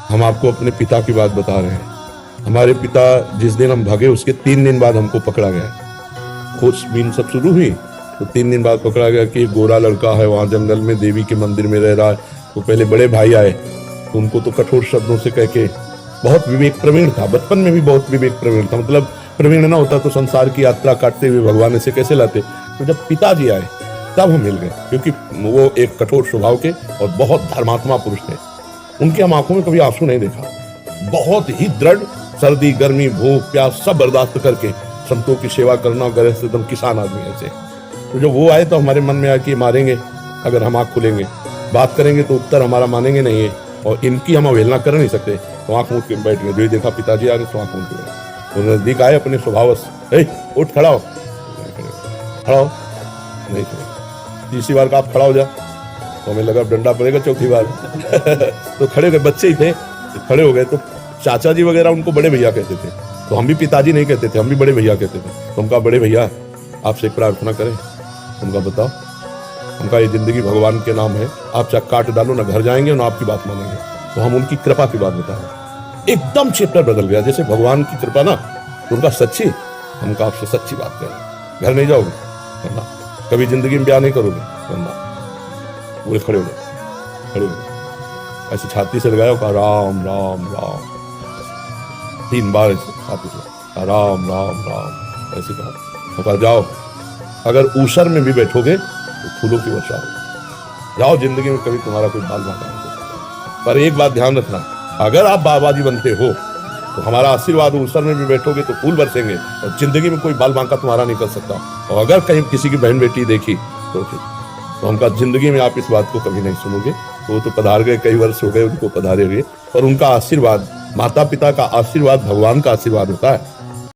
हम आपको अपने पिता की बात बता रहे हैं। हमारे पिता जिस दिन हम भागे उसके 3 दिन बाद हमको पकड़ा गया। खोजबीन सब शुरू हुई तो 3 दिन बाद पकड़ा गया कि एक गोरा लड़का है वहाँ जंगल में देवी के मंदिर में रह रहा है। तो पहले बड़े भाई आए तो उनको तो कठोर शब्दों से कह के, बहुत विवेक प्रवीण था, बचपन में भी बहुत विवेक प्रवीण था, मतलब प्रवीण ना होता तो संसार की यात्रा काटते हुए भगवान ऐसे कैसे लाते। तो जब पिताजी आए तब हम मिल गए, क्योंकि वो एक कठोर स्वभाव के और बहुत धर्मात्मा पुरुष थे। उनकी हम आंखों में कभी आंसू नहीं देखा। बहुत ही दृढ़, सर्दी गर्मी भूख प्यास सब बर्दाश्त करके संतों की सेवा करना, गैर एकदम किसान आदमी ऐसे। तो जब वो आए तो हमारे मन में आया कि मारेंगे अगर हम आँख खुलेंगे, बात करेंगे तो उत्तर हमारा मानेंगे नहीं है, और इनकी हम अवहेलना कर नहीं सकते। तो आँख मूंद के बैठ गए। जो देखा पिताजी आ रहे तो आँख मूंद के बैठ। वो नजदीक आए अपने स्वभाव से, उठ खड़ा हो, खड़ा हो, नहीं खड़े। तीसरी बार का आप खड़ा हो जा तो हमें लगा डंडा पड़ेगा, चौथी बार तो खड़े हो गए। बच्चे ही थे, खड़े हो गए। तो चाचा जी वगैरह उनको बड़े भैया कहते थे, तो हम भी पिताजी नहीं कहते थे, हम भी बड़े भैया कहते थे। तो उनका बड़े भैया आपसे एक प्रार्थना करें। उनका बताओ, उनका ये जिंदगी भगवान के नाम है, आप चाहे काट डालो ना घर जाएंगे ना आपकी बात मानेंगे। तो हम उनकी कृपा की बात बता रहे। एकदम चैप्टर बदल गया, जैसे भगवान की कृपा ना, तो उनका सच्ची, हमका आपसे सच्ची बात करें। घर नहीं जाओगे करना, कभी जिंदगी में ब्याह नहीं करोगे करना। पूरे खड़े हो गए, खड़े हो गए, ऐसे छाती से लगाया, कहा राम राम राम 3 बार ऐसे छाती से, कहा राम राम राम ऐसे कहा जाओ, अगर ऊसर में भी बैठोगे तो फूलों की वर्षा हो। जाओ, जिंदगी में कभी तुम्हारा कोई बाल बांका नहीं हो। पर एक बात ध्यान रखना, अगर आप बाबाजी बनते हो तो हमारा आशीर्वाद, ऊसर में भी बैठोगे तो फूल बरसेंगे, और जिंदगी में कोई बाल बांका तुम्हारा नहीं कर सकता। और अगर कहीं किसी की बहन बेटी देखी तो हमका जिंदगी में आप इस बात को कभी नहीं सुनोगे। तो वो तो पधार गए, कई वर्ष हो गए उनको पधारे हुए, और उनका आशीर्वाद, माता पिता का आशीर्वाद भगवान का आशीर्वाद होता है।